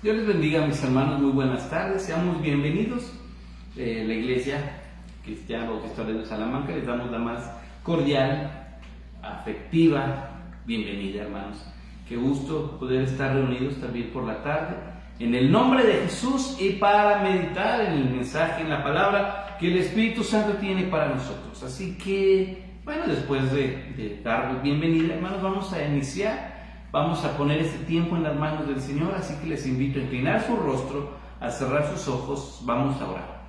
Dios les bendiga, mis hermanos, muy buenas tardes, seamos bienvenidos. La Iglesia Cristiana Bautista de Salamanca les damos la más cordial, afectiva bienvenida, hermanos. Qué gusto poder estar reunidos también por la tarde, en el nombre de Jesús y para meditar en el mensaje, en la palabra que el Espíritu Santo tiene para nosotros. Así que, bueno, después de dar bienvenida, hermanos, vamos a iniciar. Vamos a poner este tiempo en las manos del Señor, así que les invito a inclinar su rostro, a cerrar sus ojos. Vamos a orar.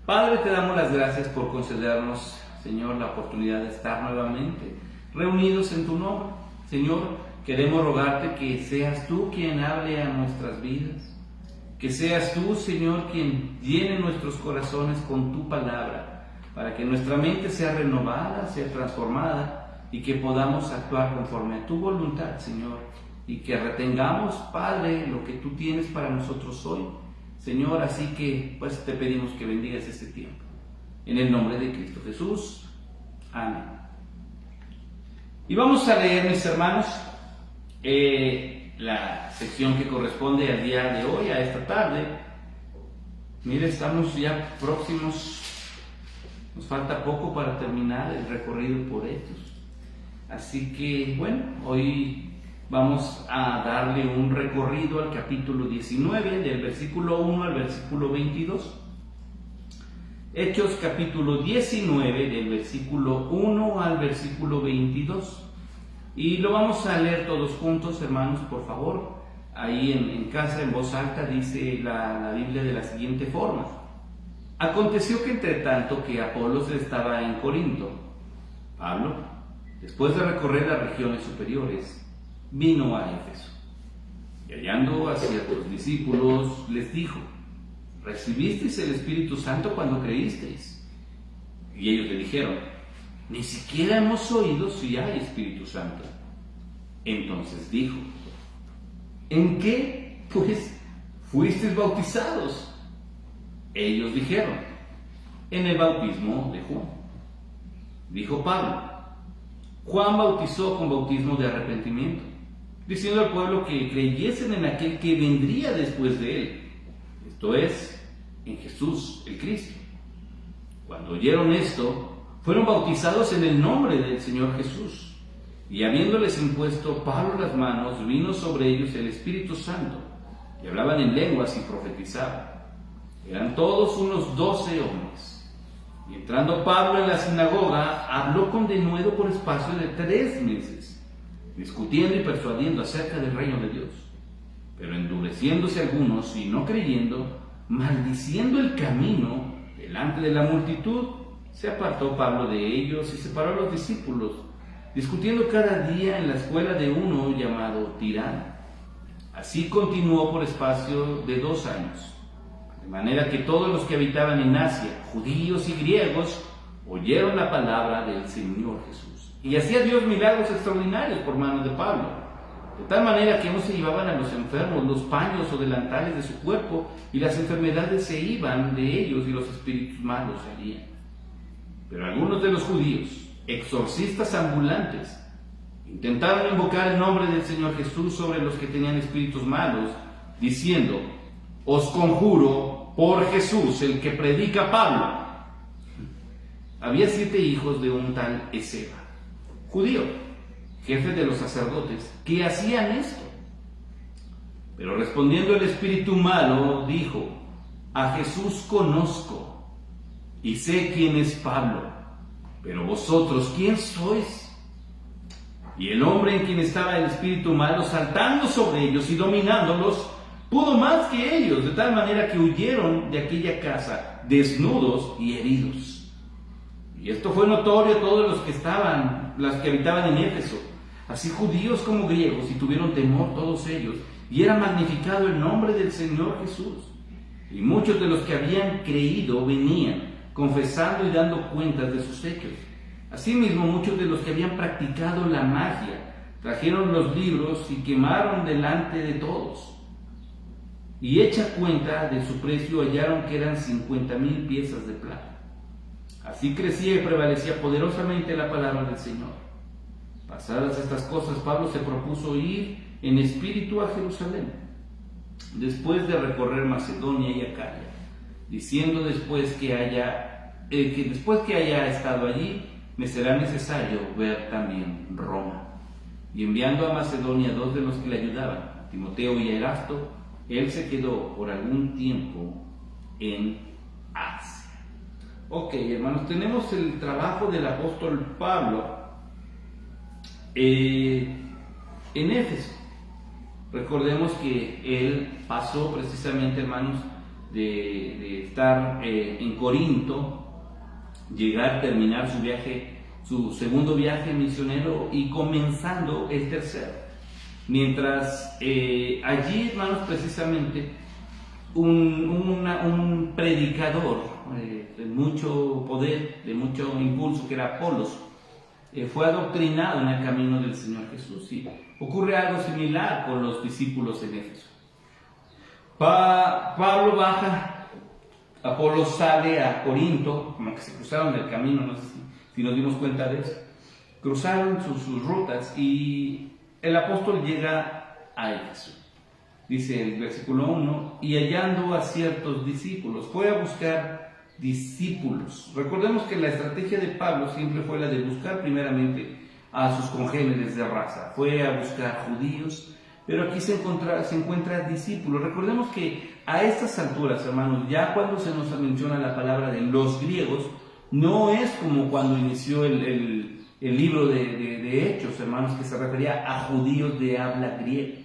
Padre, te damos las gracias por concedernos, Señor, la oportunidad de estar nuevamente reunidos en tu nombre. Señor, queremos rogarte que seas tú quien hable a nuestras vidas, que seas tú, Señor, quien llene nuestros corazones con tu palabra, para que nuestra mente sea renovada, sea transformada, y que podamos actuar conforme a tu voluntad, Señor, y que retengamos, Padre, lo que tú tienes para nosotros hoy, Señor. Así que, pues, te pedimos que bendigas este tiempo. En el nombre de Cristo Jesús. Amén. Y vamos a leer, mis hermanos, la sección que corresponde al día de hoy, a esta tarde. Mire, estamos ya próximos, nos falta poco para terminar el recorrido por Hechos. Así que, bueno, hoy vamos a darle un recorrido al capítulo 19, del versículo 1 al versículo 22. Hechos capítulo 19, del versículo 1 al versículo 22. Y lo vamos a leer todos juntos, hermanos, por favor. Ahí en casa, en voz alta, dice la Biblia de la siguiente forma. Aconteció que entre tanto que Apolos estaba en Corinto, Pablo, después de recorrer las regiones superiores, vino a Éfeso. Y hallando a ciertos discípulos, les dijo: ¿recibisteis el Espíritu Santo cuando creísteis? Y ellos le dijeron: ni siquiera hemos oído si hay Espíritu Santo. Entonces dijo: ¿en qué, pues, fuisteis bautizados? Ellos dijeron: en el bautismo de Juan. Dijo Pablo: Juan bautizó con bautismo de arrepentimiento, diciendo al pueblo que creyesen en aquel que vendría después de él, esto es, en Jesús el Cristo. Cuando oyeron esto, fueron bautizados en el nombre del Señor Jesús, y habiéndoles impuesto Pablo las manos, vino sobre ellos el Espíritu Santo, y hablaban en lenguas y profetizaban. Eran todos unos 12 hombres. Y entrando Pablo en la sinagoga, habló con denuedo por espacio de 3 meses, discutiendo y persuadiendo acerca del reino de Dios. Pero endureciéndose algunos y no creyendo, maldiciendo el camino delante de la multitud, se apartó Pablo de ellos y separó a los discípulos, discutiendo cada día en la escuela de uno llamado Tirano. Así continuó por espacio de 2 años. De manera que todos los que habitaban en Asia, judíos y griegos, oyeron la palabra del Señor Jesús. Y hacía Dios milagros extraordinarios por manos de Pablo, de tal manera que no se llevaban a los enfermos los paños o delantales de su cuerpo, y las enfermedades se iban de ellos y los espíritus malos salían. Pero algunos de los judíos, exorcistas ambulantes, intentaron invocar el nombre del Señor Jesús sobre los que tenían espíritus malos, diciendo: os conjuro por Jesús, el que predica Pablo. Había 7 hijos de un tal Esceva, judío, jefe de los sacerdotes, que hacían esto. Pero respondiendo el espíritu malo, dijo: a Jesús conozco y sé quién es Pablo, pero vosotros, ¿quién sois? Y el hombre en quien estaba el espíritu malo, saltando sobre ellos y dominándolos, pudo más que ellos, de tal manera que huyeron de aquella casa, desnudos y heridos. Y esto fue notorio a todos los que habitaban en Éfeso, así judíos como griegos, y tuvieron temor todos ellos, y era magnificado el nombre del Señor Jesús. Y muchos de los que habían creído venían, confesando y dando cuentas de sus hechos. Asimismo, muchos de los que habían practicado la magia trajeron los libros y quemaron delante de todos. Y hecha cuenta de su precio, hallaron que eran 50,000 piezas de plata. Así crecía y prevalecía poderosamente la palabra del Señor. Pasadas estas cosas, Pablo se propuso ir en espíritu a Jerusalén. después de recorrer Macedonia y Acaya, diciendo después que después que haya estado allí, me será necesario ver también Roma. Y enviando a Macedonia 2 de los que le ayudaban, a Timoteo y a Erasto, él se quedó por algún tiempo en Asia. Ok, hermanos, tenemos el trabajo del apóstol Pablo en Éfeso. Recordemos que él pasó precisamente, hermanos, de estar en Corinto, terminar su viaje, su segundo viaje misionero, y comenzando el tercero. Mientras allí, hermanos, precisamente un predicador de mucho poder, de mucho impulso, que era Apolos, fue adoctrinado en el camino del Señor Jesús. Y ocurre algo similar con los discípulos en Éfeso. Pablo baja, Apolos sale a Corinto, como que se cruzaron el camino, no sé si nos dimos cuenta de eso. Cruzaron sus rutas y el apóstol llega a Éfeso. Dice el versículo 1, y hallando a ciertos discípulos, fue a buscar discípulos. Recordemos que la estrategia de Pablo siempre fue la de buscar primeramente a sus congéneres de raza, fue a buscar judíos, pero aquí se encuentra discípulos. Recordemos que a estas alturas, hermanos, ya cuando se nos menciona la palabra de los griegos, no es como cuando inició el libro de Hechos, hermanos, que se refería a judíos de habla griega.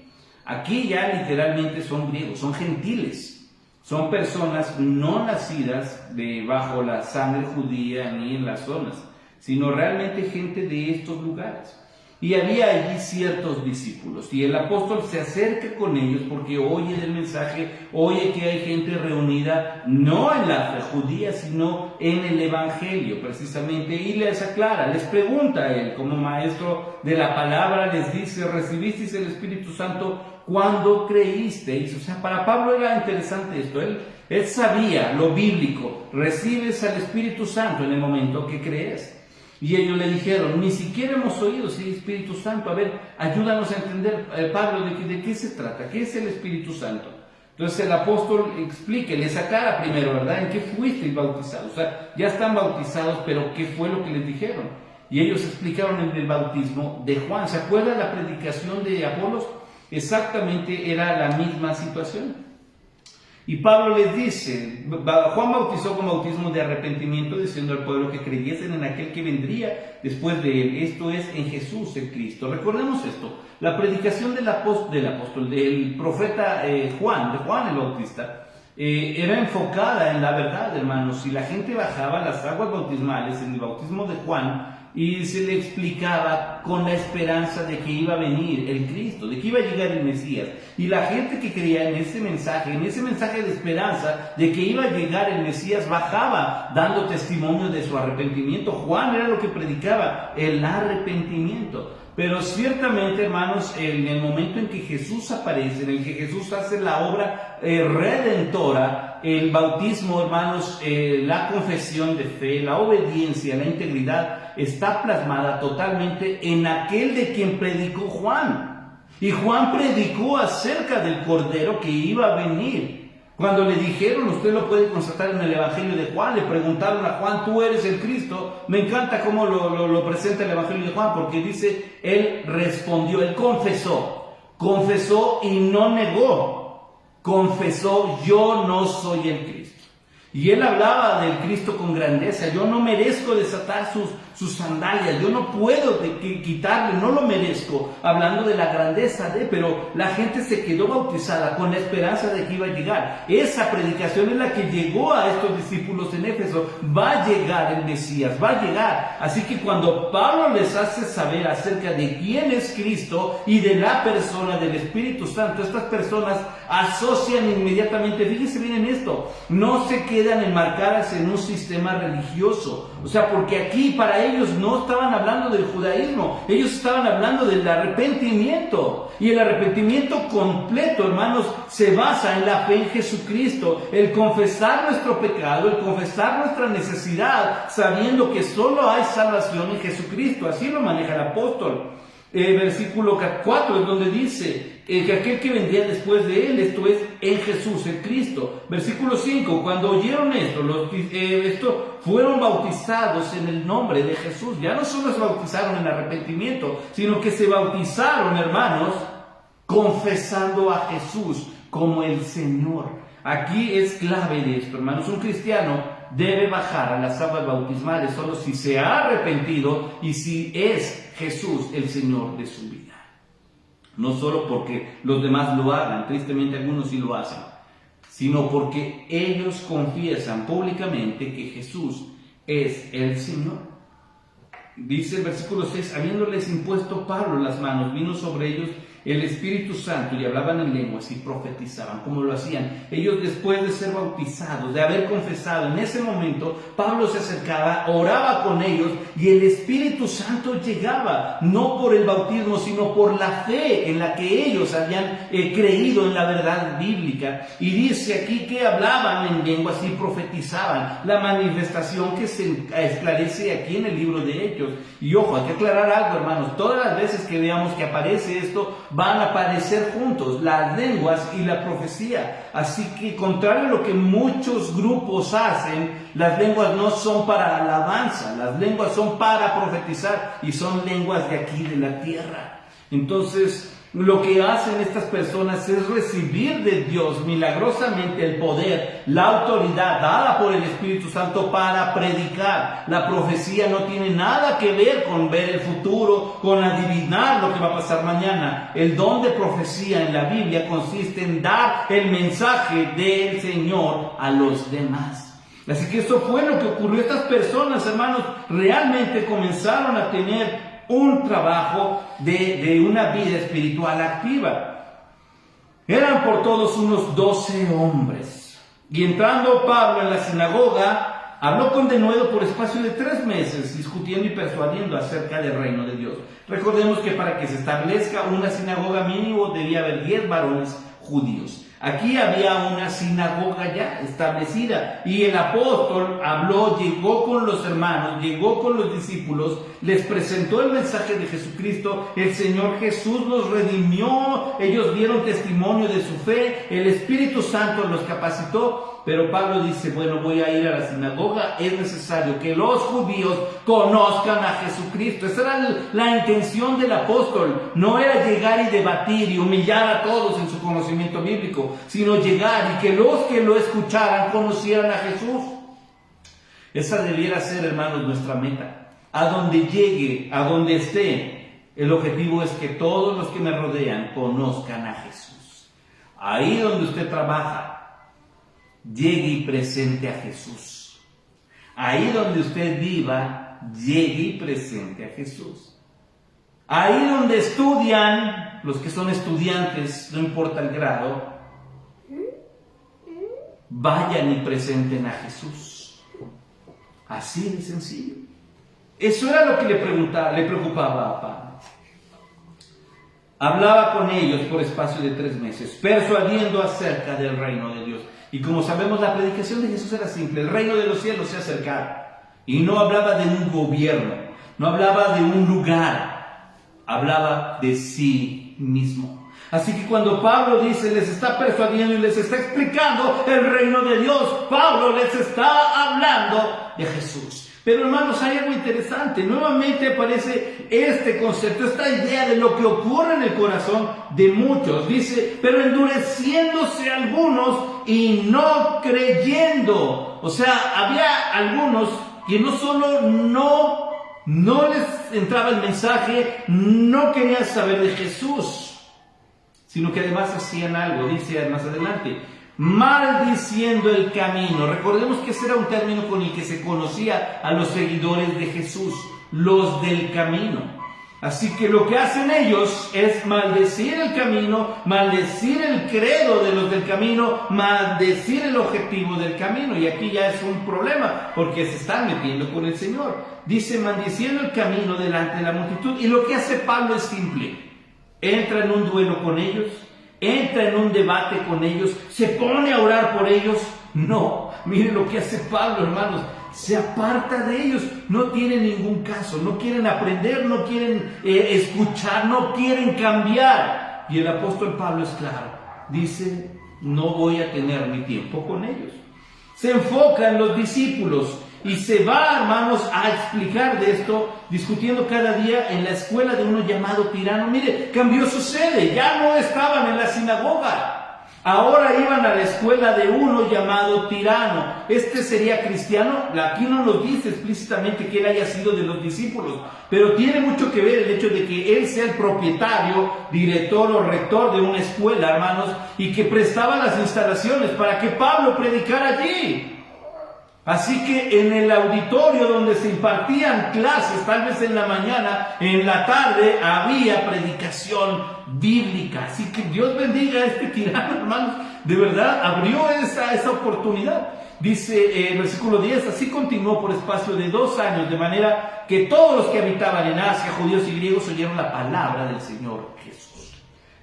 Aquí ya literalmente son griegos, son gentiles, son personas no nacidas bajo la sangre judía ni en las zonas, sino realmente gente de estos lugares. Y había allí ciertos discípulos, y el apóstol se acerca con ellos porque oye del mensaje, oye que hay gente reunida no en la fe judía, sino en el evangelio precisamente, y les aclara, les pregunta a él como maestro de la palabra, les dice: ¿recibisteis el Espíritu Santo cuando creísteis? O sea, para Pablo era interesante esto, él sabía lo bíblico: recibes al Espíritu Santo en el momento que crees. Y ellos le dijeron: ni siquiera hemos oído si el Espíritu Santo. A ver, ayúdanos a entender, Pablo, de qué se trata, qué es el Espíritu Santo. Entonces el apóstol explica, les aclara primero, ¿verdad?, en qué fuisteis bautizados. O sea, ya están bautizados, pero ¿qué fue lo que les dijeron? Y ellos explicaron en el bautismo de Juan. ¿Se acuerdan la predicación de Apolos? Exactamente era la misma situación. Y Pablo les dice: Juan bautizó con bautismo de arrepentimiento, diciendo al pueblo que creyesen en aquel que vendría después de él, esto es, en Jesús el Cristo. Recordemos esto, la predicación del profeta Juan, de Juan el Bautista, era enfocada en la verdad, hermanos. Y la gente bajaba las aguas bautismales en el bautismo de Juan y se le explicaba con la esperanza de que iba a venir el Cristo, de que iba a llegar el Mesías. Y la gente que creía en ese mensaje de esperanza de que iba a llegar el Mesías, bajaba dando testimonio de su arrepentimiento. Juan era lo que predicaba, el arrepentimiento. Pero ciertamente, hermanos, en el momento en que Jesús aparece, en el que Jesús hace la obra redentora, el bautismo, hermanos, la confesión de fe, la obediencia, la integridad, está plasmada totalmente en aquel de quien predicó Juan. Y Juan predicó acerca del Cordero que iba a venir. Cuando le dijeron, usted lo puede constatar en el Evangelio de Juan, le preguntaron a Juan: ¿tú eres el Cristo? Me encanta cómo lo presenta el Evangelio de Juan, porque dice, él respondió, él confesó y no negó, confesó: yo no soy el Cristo. Y él hablaba del Cristo con grandeza: yo no merezco desatar sus sandalias, yo no puedo quitarle, no lo merezco, hablando de la grandeza pero la gente se quedó bautizada con la esperanza de que iba a llegar. Esa predicación es la que llegó a estos discípulos en Éfeso. Va a llegar el Mesías, va a llegar. Así que cuando Pablo les hace saber acerca de quién es Cristo y de la persona del Espíritu Santo, estas personas asocian inmediatamente, fíjense bien en esto, no se quedan enmarcadas en un sistema religioso. O sea, porque aquí para ellos no estaban hablando del judaísmo, ellos estaban hablando del arrepentimiento. Y el arrepentimiento completo, hermanos, se basa en la fe en Jesucristo, el confesar nuestro pecado, el confesar nuestra necesidad, sabiendo que solo hay salvación en Jesucristo. Así lo maneja el apóstol. Versículo 4 es donde dice aquel que vendría después de él, esto es, en Jesús, en Cristo. Versículo 5, cuando oyeron esto, fueron bautizados en el nombre de Jesús. Ya no solo se bautizaron en arrepentimiento, sino que se bautizaron, hermanos, confesando a Jesús como el Señor. Aquí es clave de esto, hermanos. Un cristiano debe bajar a las aguas bautismales solo si se ha arrepentido y si es Jesús el Señor de su vida. No solo porque los demás lo hagan, tristemente algunos sí lo hacen, sino porque ellos confiesan públicamente que Jesús es el Señor. Dice el versículo 6, habiéndoles impuesto Pablo las manos, vino sobre ellos el Espíritu Santo y hablaban en lenguas y profetizaban. ¿Cómo lo hacían? Ellos, después de ser bautizados, de haber confesado, en ese momento Pablo se acercaba, oraba con ellos y el Espíritu Santo llegaba, no por el bautismo, sino por la fe en la que ellos habían creído en la verdad bíblica. Y dice aquí que hablaban en lenguas y profetizaban, la manifestación que se esclarece aquí en el libro de Hechos. Y ojo, hay que aclarar algo, hermanos, todas las veces que veamos que aparece esto, van a aparecer juntos las lenguas y la profecía. Así que, contrario a lo que muchos grupos hacen, las lenguas no son para alabanza, las lenguas son para profetizar y son lenguas de aquí, de la tierra. Entonces, lo que hacen estas personas es recibir de Dios milagrosamente el poder, la autoridad dada por el Espíritu Santo para predicar. La profecía no tiene nada que ver con ver el futuro, con adivinar lo que va a pasar mañana. El don de profecía en la Biblia consiste en dar el mensaje del Señor a los demás. Así que eso fue lo que ocurrió. Estas personas, hermanos, realmente comenzaron a tener un trabajo de una vida espiritual activa. Eran por todos unos 12 hombres. Y entrando Pablo en la sinagoga, habló con denuedo por espacio de 3 meses, discutiendo y persuadiendo acerca del reino de Dios. Recordemos que para que se establezca una sinagoga mínimo debía haber 10 varones judíos. Aquí había una sinagoga ya establecida y el apóstol habló, llegó con los hermanos, llegó con los discípulos, les presentó el mensaje de Jesucristo. El Señor Jesús los redimió, ellos dieron testimonio de su fe, el Espíritu Santo los capacitó. Pero Pablo dice, bueno, voy a ir a la sinagoga, es necesario que los judíos conozcan a Jesucristo. Esa era la intención del apóstol, no era llegar y debatir y humillar a todos en su conocimiento bíblico, sino llegar y que los que lo escucharan conocieran a Jesús. Esa debiera ser, hermanos, nuestra meta. A donde llegue, a donde esté, el objetivo es que todos los que me rodean conozcan a Jesús. Ahí donde usted trabaja, llegue y presente a Jesús. Ahí donde usted viva, llegue y presente a Jesús. Ahí donde estudian, los que son estudiantes, no importa el grado, vayan y presenten a Jesús. Así de sencillo. Eso era lo que le preocupaba a Pablo. Hablaba con ellos por espacio de 3 meses, persuadiendo acerca del reino de Dios. Y como sabemos, la predicación de Jesús era simple: el reino de los cielos se ha acercado. Y no hablaba de un gobierno, no hablaba de un lugar, hablaba de sí mismo. Así que cuando Pablo dice, les está persuadiendo y les está explicando el reino de Dios, Pablo les está hablando de Jesús. Pero, hermanos, hay algo interesante. Nuevamente aparece este concepto, esta idea de lo que ocurre en el corazón de muchos. Dice, pero endureciéndose algunos y no creyendo. O sea, había algunos que no solo no les entraba el mensaje, no querían saber de Jesús, sino que además hacían algo. Dice más adelante, maldiciendo el camino. Recordemos que ese era un término con el que se conocía a los seguidores de Jesús, los del camino. Así que lo que hacen ellos es maldecir el camino, maldecir el credo de los del camino, maldecir el objetivo del camino. Y aquí ya es un problema, porque se están metiendo con el Señor. Dice, maldiciendo el camino delante de la multitud. Y lo que hace Pablo es simple: entra en un duelo con ellos, entra en un debate con ellos, se pone a orar por ellos. No, miren lo que hace Pablo, hermanos: se aparta de ellos, no tiene ningún caso, no quieren aprender, no quieren escuchar, no quieren cambiar. Y el apóstol Pablo es claro, dice, no voy a tener mi tiempo con ellos. Se enfoca en los discípulos y se va, hermanos, a explicar de esto, discutiendo cada día en la escuela de uno llamado Tirano. Mire, cambió su sede, ya no estaban en la sinagoga. Ahora iban a la escuela de uno llamado Tirano. Este sería cristiano. Aquí no nos dice explícitamente que él haya sido de los discípulos, pero tiene mucho que ver el hecho de que él sea el propietario, director o rector de una escuela, hermanos, y que prestaba las instalaciones para que Pablo predicara allí. Así que en el auditorio donde se impartían clases, tal vez en la mañana, en la tarde, había predicación bíblica. Así que Dios bendiga a este Tirano, hermanos. De verdad, abrió esa oportunidad. Dice el versículo 10, así continuó por espacio de 2 años, de manera que todos los que habitaban en Asia, judíos y griegos, oyeron la palabra del Señor Jesús.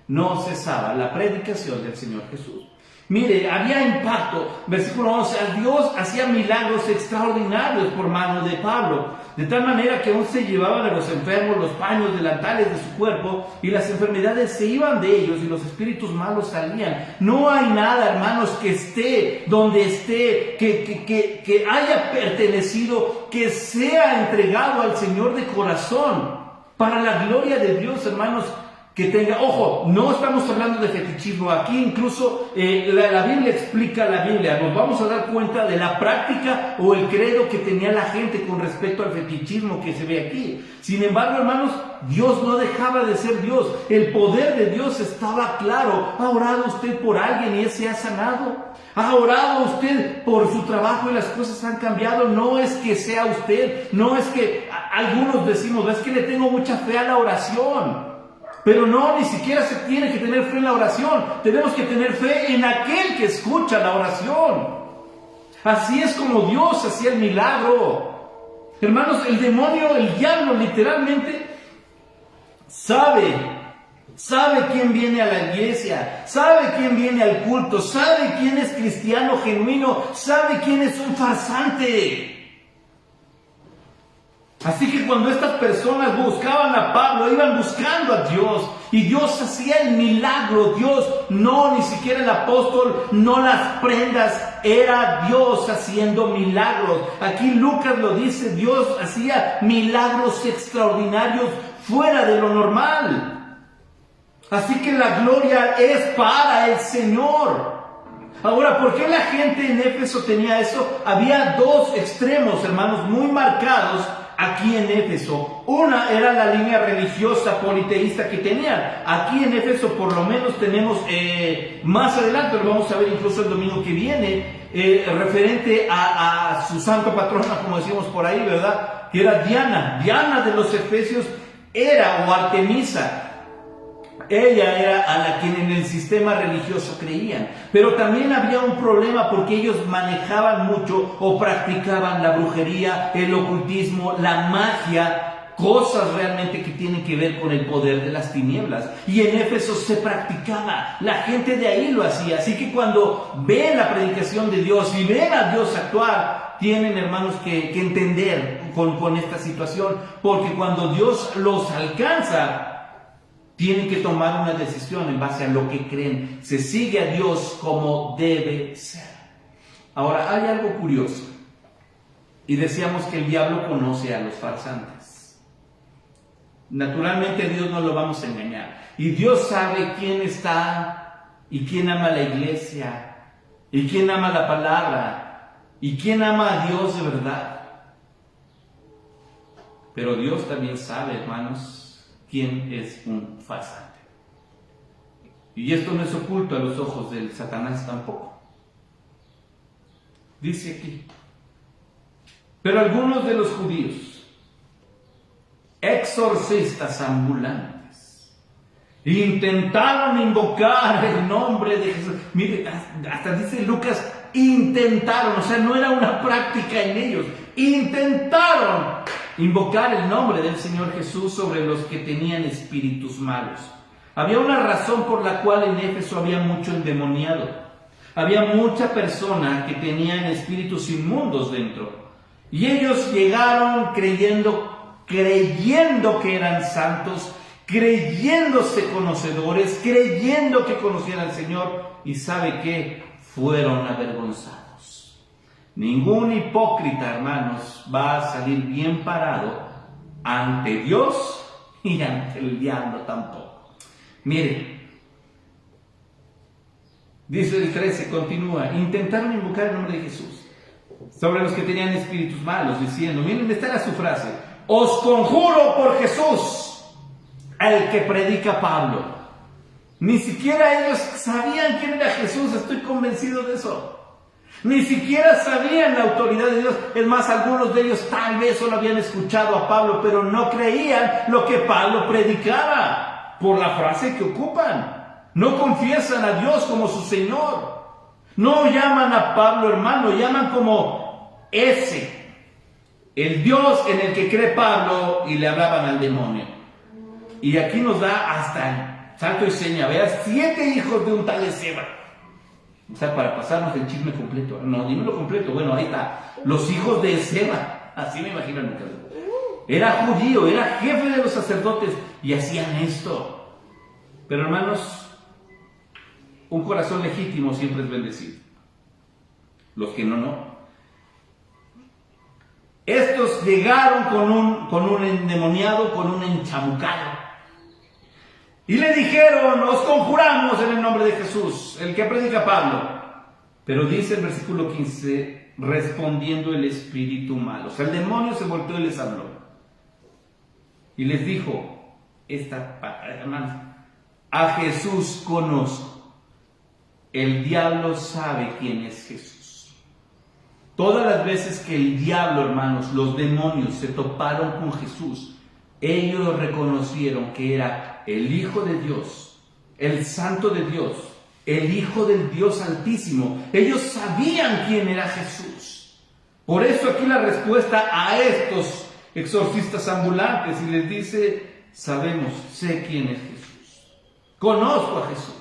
No cesaba la predicación del Señor Jesús. Mire, había impacto. Versículo 11, Dios hacía milagros extraordinarios por mano de Pablo, de tal manera que aún se llevaban a los enfermos los paños delantales de su cuerpo y las enfermedades se iban de ellos y los espíritus malos salían. No hay nada, hermanos, que esté donde esté, que haya pertenecido, que sea entregado al Señor de corazón, para la gloria de Dios, hermanos. Que tenga, ojo, no estamos hablando de fetichismo. Aquí incluso la Biblia explica la Biblia. Nos vamos a dar cuenta de la práctica o el credo que tenía la gente con respecto al fetichismo que se ve aquí. Sin embargo, hermanos, Dios no dejaba de ser Dios. El poder de Dios estaba claro. ¿Ha orado usted por alguien y él se ha sanado? ¿Ha orado usted por su trabajo y las cosas han cambiado? No es que sea usted, no es que algunos decimos, es que le tengo mucha fe a la oración. Pero no, ni siquiera se tiene que tener fe en la oración. Tenemos que tener fe en aquel que escucha la oración. Así es como Dios hacía el milagro. Hermanos, el demonio, el diablo, literalmente sabe quién viene a la iglesia, sabe quién viene al culto, sabe quién es cristiano genuino, sabe quién es un farsante. Así que cuando estas personas buscaban a Pablo, iban buscando a Dios. Y Dios hacía el milagro. Dios, no, ni siquiera el apóstol, no las prendas. Era Dios haciendo milagros. Aquí Lucas lo dice, Dios hacía milagros extraordinarios fuera de lo normal. Así que la gloria es para el Señor. Ahora, ¿por qué la gente en Éfeso tenía eso? Había 2 extremos, hermanos, muy marcados aquí en Éfeso. Una era la línea religiosa politeísta que tenían. Aquí en Éfeso por lo menos tenemos, más adelante lo vamos a ver incluso el domingo que viene, referente a su santo patrona, como decimos por ahí, ¿verdad? Que era Diana. Diana de los Efesios era, o Artemisa. Ella era a la que en el sistema religioso creían. Pero también había un problema porque ellos manejaban mucho o practicaban la brujería, el ocultismo, la magia, cosas realmente que tienen que ver con el poder de las tinieblas. Y en Éfeso se practicaba, la gente de ahí lo hacía. Así que cuando ven la predicación de Dios y ven a Dios actuar, tienen, hermanos, que entender con esta situación, porque cuando Dios los alcanza, tienen que tomar una decisión en base a lo que creen. Se sigue a Dios como debe ser. Ahora, hay algo curioso. Y decíamos que el diablo conoce a los farsantes. Naturalmente a Dios no lo vamos a engañar. Y Dios sabe quién está y quién ama la iglesia y quién ama la palabra y quién ama a Dios de verdad. Pero Dios también sabe, hermanos, quién es un farsante. Y esto no es oculto a los ojos del Satanás tampoco. Dice aquí, pero algunos de los judíos, exorcistas ambulantes, intentaron invocar el nombre de Jesús. Mire, hasta dice Lucas, intentaron, o sea, no era una práctica en ellos, intentaron invocar el nombre del Señor Jesús sobre los que tenían espíritus malos. Había una razón por la cual en Éfeso había mucho endemoniado. Había mucha persona que tenían espíritus inmundos dentro. Y ellos llegaron creyendo que eran santos, creyéndose conocedores, creyendo que conocían al Señor, y ¿sabe qué? Fueron avergonzados. Ningún hipócrita, hermanos, va a salir bien parado ante Dios y ante el diablo tampoco. Mire, dice el 13, continúa, intentaron invocar el nombre de Jesús sobre los que tenían espíritus malos, diciendo, miren, esta era su frase, os conjuro por Jesús, al que predica Pablo. Ni siquiera ellos sabían quién era Jesús, estoy convencido de eso. Ni siquiera sabían la autoridad de Dios. Es más, algunos de ellos tal vez solo habían escuchado a Pablo, pero no creían lo que Pablo predicaba, por la frase que ocupan. No confiesan a Dios como su Señor. No llaman a Pablo hermano, llaman como ese, el Dios en el que cree Pablo, y le hablaban al demonio. Y aquí nos da hasta el santo y seña, veas, 7 hijos de un tal Ezeba. O sea, para pasarnos el chisme completo. No, dímelo completo. Bueno, ahí está. Los hijos de Ezeba. Así me imagino en mi caso. Era judío, era jefe de los sacerdotes y hacían esto. Pero hermanos, un corazón legítimo siempre es bendecido. Los que no. Estos llegaron con un endemoniado, con un enchamucado. Y le dijeron, os conjuramos en el nombre de Jesús, el que predica Pablo. Pero dice el versículo 15, respondiendo el espíritu malo. O sea, el demonio se volteó y les habló. Y les dijo, hermanos, a Jesús conozco. El diablo sabe quién es Jesús. Todas las veces que el diablo, hermanos, los demonios se toparon con Jesús, ellos reconocieron que era el Hijo de Dios, el Santo de Dios, el Hijo del Dios Altísimo. Ellos sabían quién era Jesús. Por eso aquí la respuesta a estos exorcistas ambulantes, y les dice, sé quién es Jesús, conozco a Jesús.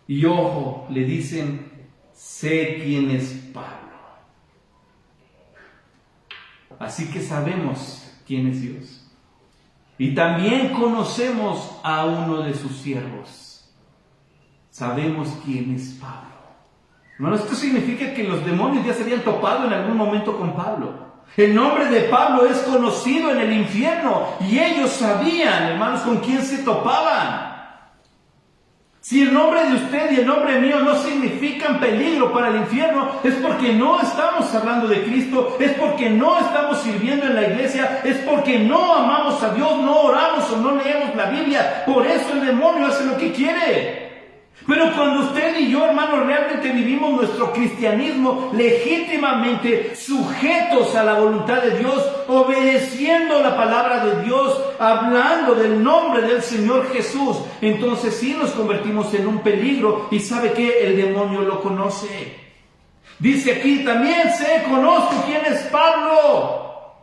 Y ojo, le dicen, sé quién es Pablo. Así que sabemos quién es Dios. Y también conocemos a uno de sus siervos. Sabemos quién es Pablo. Hermanos, esto significa que los demonios ya se habían topado en algún momento con Pablo. El nombre de Pablo es conocido en el infierno y ellos sabían, hermanos, con quién se topaban. Si el nombre de usted y el nombre mío no significan peligro para el infierno, es porque no estamos hablando de Cristo, es porque no estamos sirviendo en la iglesia, es porque no amamos a Dios, no oramos o no leemos la Biblia. Por eso el demonio hace lo que quiere. Pero cuando usted y yo, hermanos, realmente vivimos nuestro cristianismo legítimamente sujetos a la voluntad de Dios, obedeciendo la palabra de Dios, hablando del nombre del Señor Jesús, entonces sí nos convertimos en un peligro. Y ¿sabe qué? El demonio lo conoce. Dice aquí, también conozco quién es Pablo.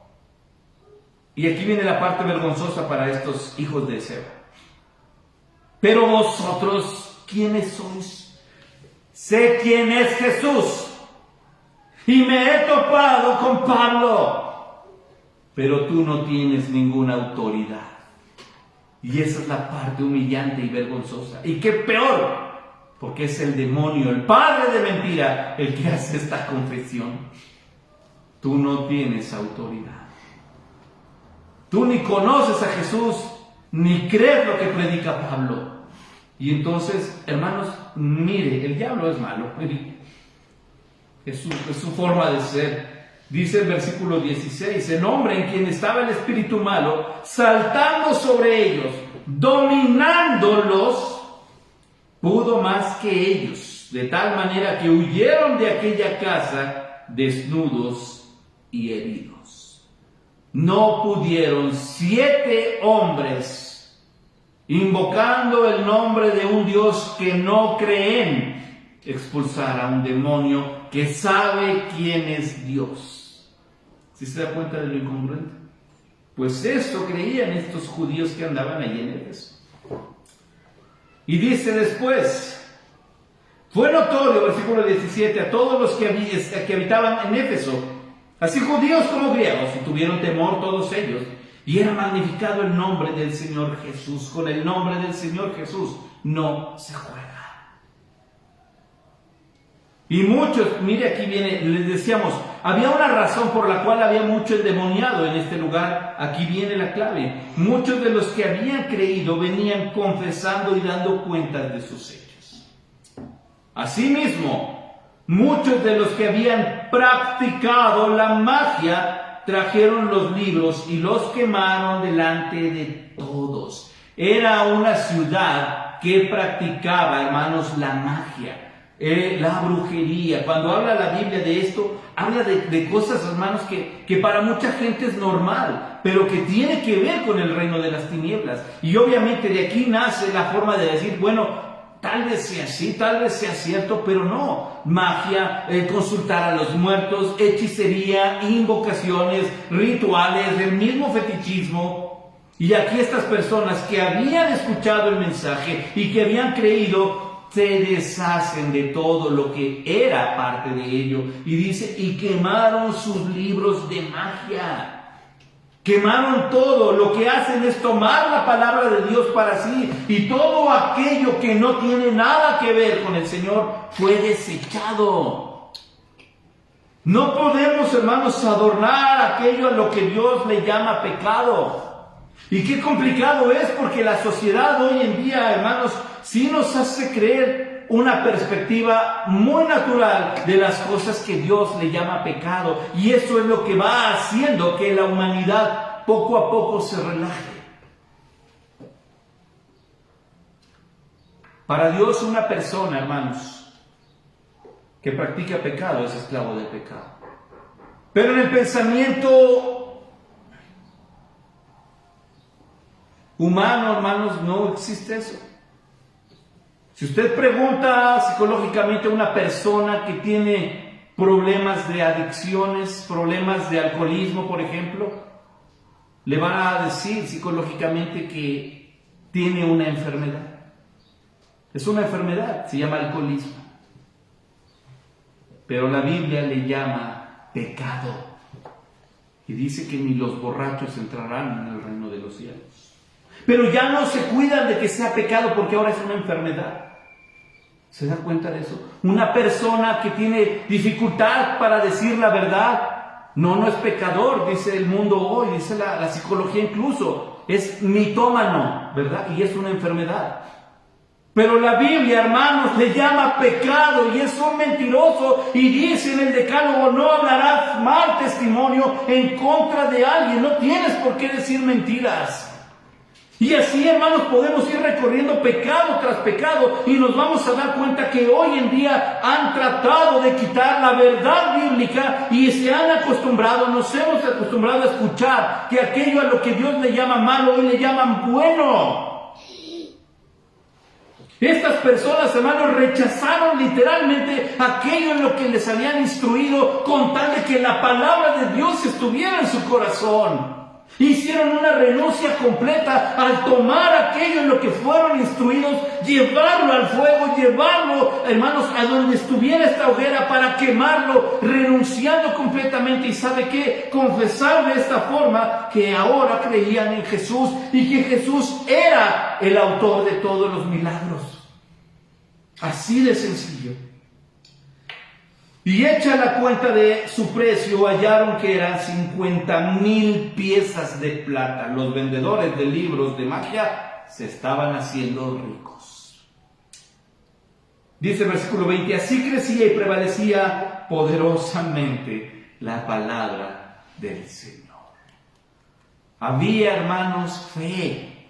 Y aquí viene la parte vergonzosa para estos hijos de Ezeba. Pero vosotros, ¿quiénes sois? Sé quién es Jesús y me he topado con Pablo, pero tú no tienes ninguna autoridad. Y esa es la parte humillante y vergonzosa. Y qué peor, porque es el demonio, el padre de mentira, el que hace esta confesión. Tú no tienes autoridad. Tú ni conoces a Jesús, ni crees lo que predica Pablo. Y entonces, hermanos, mire, el diablo es malo. Es su forma de ser. Dice el versículo 16, el hombre en quien estaba el espíritu malo, saltando sobre ellos, dominándolos, pudo más que ellos, de tal manera que huyeron de aquella casa desnudos y heridos. No pudieron 7 hombres, invocando el nombre de un Dios que no creen, expulsar a un demonio que sabe quién es Dios. ¿Sí se da cuenta de lo incongruente? Pues esto creían estos judíos que andaban allí en Éfeso. Y dice después, fue notorio, versículo 17, a todos los que habitaban en Éfeso, así judíos como griegos, y tuvieron temor todos ellos, Y era magnificado el nombre del Señor Jesús. Con el nombre del Señor Jesús no se juega. Y muchos, mire aquí viene, les decíamos, había una razón por la cual había mucho endemoniado en este lugar. Aquí viene la clave. Muchos de los que habían creído venían confesando y dando cuentas de sus hechos. Asimismo, muchos de los que habían practicado la magia trajeron los libros y los quemaron delante de todos. Era una ciudad que practicaba, hermanos, la magia. La brujería. Cuando habla la Biblia de esto, habla de cosas, hermanos, que para mucha gente es normal, pero que tiene que ver con el reino de las tinieblas. Y obviamente de aquí nace la forma de decir, bueno, tal vez sea así, tal vez sea cierto, pero no. Magia, consultar a los muertos, hechicería, invocaciones, rituales, el mismo fetichismo. Y aquí estas personas que habían escuchado el mensaje y que habían creído, se deshacen de todo lo que era parte de ello. Y dice, y quemaron sus libros de magia. Quemaron todo. Lo que hacen es tomar la palabra de Dios para sí. Y todo aquello que no tiene nada que ver con el Señor fue desechado. No podemos, hermanos, adornar aquello a lo que Dios le llama pecado. Y qué complicado es, porque la sociedad hoy en día, hermanos, sí nos hace creer una perspectiva muy natural de las cosas que Dios le llama pecado. Y eso es lo que va haciendo que la humanidad poco a poco se relaje. Para Dios, una persona, hermanos, que practica pecado es esclavo del pecado. Pero en el pensamiento humano, hermanos, no existe eso. Si usted pregunta psicológicamente a una persona que tiene problemas de adicciones, problemas de alcoholismo, por ejemplo, le van a decir psicológicamente que tiene una enfermedad. Es una enfermedad, se llama alcoholismo. Pero la Biblia le llama pecado. Y dice que ni los borrachos entrarán en el reino de los cielos. Pero ya no se cuidan de que sea pecado porque ahora es una enfermedad. ¿Se da cuenta de eso? Una persona que tiene dificultad para decir la verdad, no es pecador, dice el mundo hoy, dice la psicología incluso, es mitómano, ¿verdad? Y es una enfermedad. Pero la Biblia, hermanos, le llama pecado y es un mentiroso, y dice en el Decálogo, no hablarás mal testimonio en contra de alguien, no tienes por qué decir mentiras. Y así, hermanos, podemos ir recorriendo pecado tras pecado y nos vamos a dar cuenta que hoy en día han tratado de quitar la verdad bíblica y se han acostumbrado, nos hemos acostumbrado a escuchar que aquello a lo que Dios le llama malo, hoy le llaman bueno. Estas personas, hermanos, rechazaron literalmente aquello en lo que les habían instruido con tal de que la palabra de Dios estuviera en su corazón. Hicieron una renuncia completa al tomar aquello en lo que fueron instruidos, llevarlo al fuego, llevarlo, hermanos, a donde estuviera esta hoguera para quemarlo, renunciando completamente. ¿Y sabe qué? Confesar de esta forma que ahora creían en Jesús y que Jesús era el autor de todos los milagros. Así de sencillo. Y hecha la cuenta de su precio, hallaron que eran 50,000 piezas de plata. Los vendedores de libros de magia se estaban haciendo ricos. Dice el versículo 20, así crecía y prevalecía poderosamente la palabra del Señor. Había, hermanos, fe,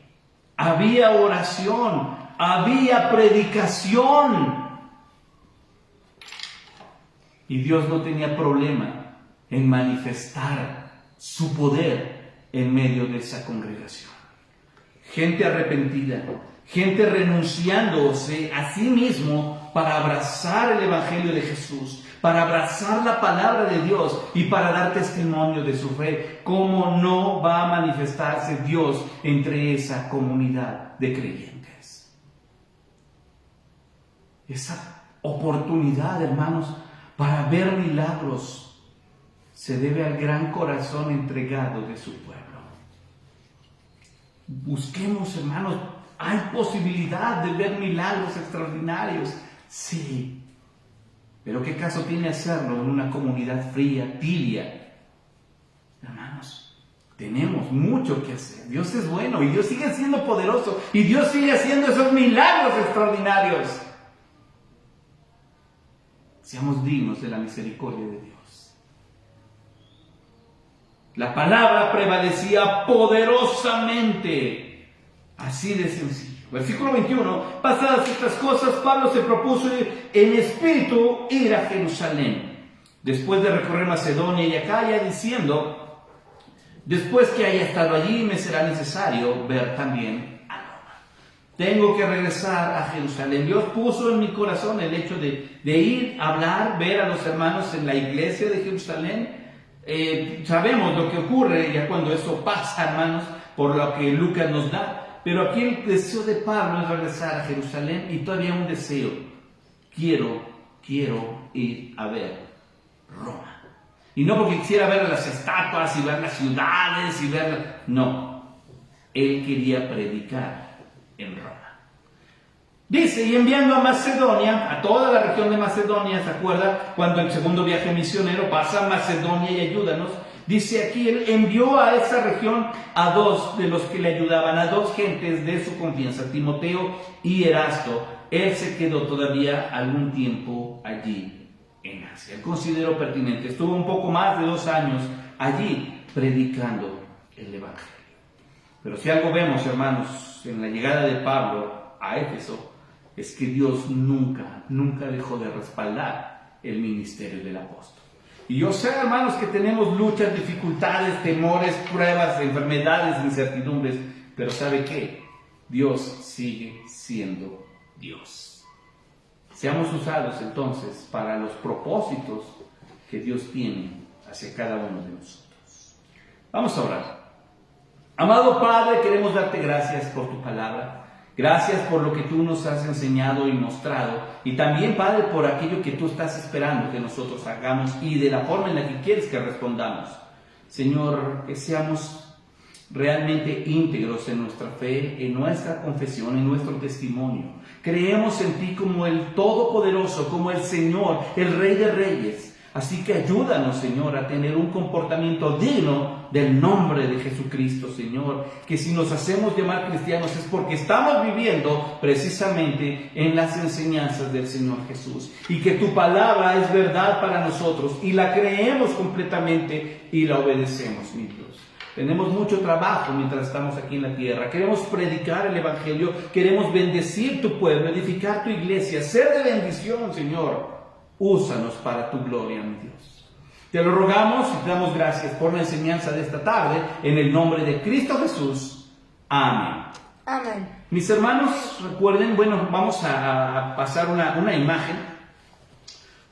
había oración, había predicación. Y Dios no tenía problema en manifestar su poder en medio de esa congregación. Gente arrepentida, gente renunciándose a sí mismo para abrazar el Evangelio de Jesús, para abrazar la palabra de Dios y para dar testimonio de su fe. ¿Cómo no va a manifestarse Dios entre esa comunidad de creyentes? Esa oportunidad, hermanos, para ver milagros se debe al gran corazón entregado de su pueblo. Busquemos, hermanos, hay posibilidad de ver milagros extraordinarios, sí. Pero ¿qué caso tiene hacerlo en una comunidad fría, tibia? Hermanos, tenemos mucho que hacer. Dios es bueno y Dios sigue siendo poderoso y Dios sigue haciendo esos milagros extraordinarios. Seamos dignos de la misericordia de Dios. La palabra prevalecía poderosamente, así de sencillo. Versículo 21, pasadas estas cosas, Pablo se propuso en espíritu ir a Jerusalén, después de recorrer Macedonia y Acaya, diciendo, después que haya estado allí, me será necesario ver también a Roma. Tengo que regresar a Jerusalén. Dios puso en mi corazón el hecho de ir, hablar, ver a los hermanos en la iglesia de Jerusalén. Sabemos lo que ocurre ya cuando eso pasa, hermanos, por lo que Lucas nos da. Pero aquí el deseo de Pablo es regresar a Jerusalén y todavía un deseo. Quiero ir a ver Roma. Y no porque quisiera ver las estatuas y ver las ciudades y ver... No, él quería predicar en Roma. Dice, y enviando a Macedonia, a toda la región de Macedonia, ¿se acuerda? Cuando el segundo viaje misionero pasa a Macedonia y ayúdanos. Dice aquí, él envió a esa región a dos de los que le ayudaban, a dos gentes de su confianza, Timoteo y Erasto. Él se quedó todavía algún tiempo allí en Asia. Él consideró pertinente. Estuvo un poco más de 2 años allí predicando el Evangelio. Pero si algo vemos, hermanos, en la llegada de Pablo a Éfeso, es que Dios nunca dejó de respaldar el ministerio del apóstol. Y yo sé, hermanos, que tenemos luchas, dificultades, temores, pruebas, enfermedades, incertidumbres, pero ¿sabe qué? Dios sigue siendo Dios. Seamos usados entonces para los propósitos que Dios tiene hacia cada uno de nosotros. Vamos a orar. Amado Padre, queremos darte gracias por tu palabra. Gracias por lo que tú nos has enseñado y mostrado. Y también, Padre, por aquello que tú estás esperando que nosotros hagamos y de la forma en la que quieres que respondamos. Señor, que seamos realmente íntegros en nuestra fe, en nuestra confesión, en nuestro testimonio. Creemos en ti como el Todopoderoso, como el Señor, el Rey de Reyes. Así que ayúdanos, Señor, a tener un comportamiento digno del nombre de Jesucristo, Señor. Que si nos hacemos llamar cristianos es porque estamos viviendo precisamente en las enseñanzas del Señor Jesús. Y que tu palabra es verdad para nosotros y la creemos completamente y la obedecemos, mi Dios. Tenemos mucho trabajo mientras estamos aquí en la tierra. Queremos predicar el Evangelio, queremos bendecir tu pueblo, edificar tu iglesia, ser de bendición, Señor. Úsanos para tu gloria, mi Dios. Te lo rogamos y te damos gracias por la enseñanza de esta tarde, en el nombre de Cristo Jesús. Amén. Amén. Mis hermanos, recuerden, vamos a pasar una imagen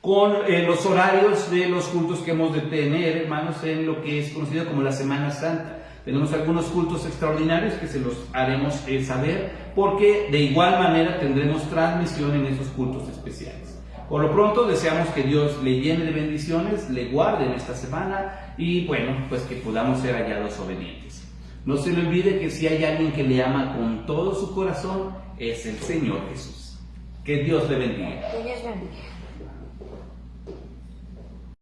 con los horarios de los cultos que hemos de tener, hermanos, en lo que es conocido como la Semana Santa. Tenemos algunos cultos extraordinarios que se los haremos saber, porque de igual manera tendremos transmisión en esos cultos especiales. Por lo pronto deseamos que Dios le llene de bendiciones, le guarde en esta semana y pues que podamos ser hallados obedientes. No se le olvide que si hay alguien que le ama con todo su corazón, es el Señor Jesús. Que Dios le bendiga. Que Dios bendiga.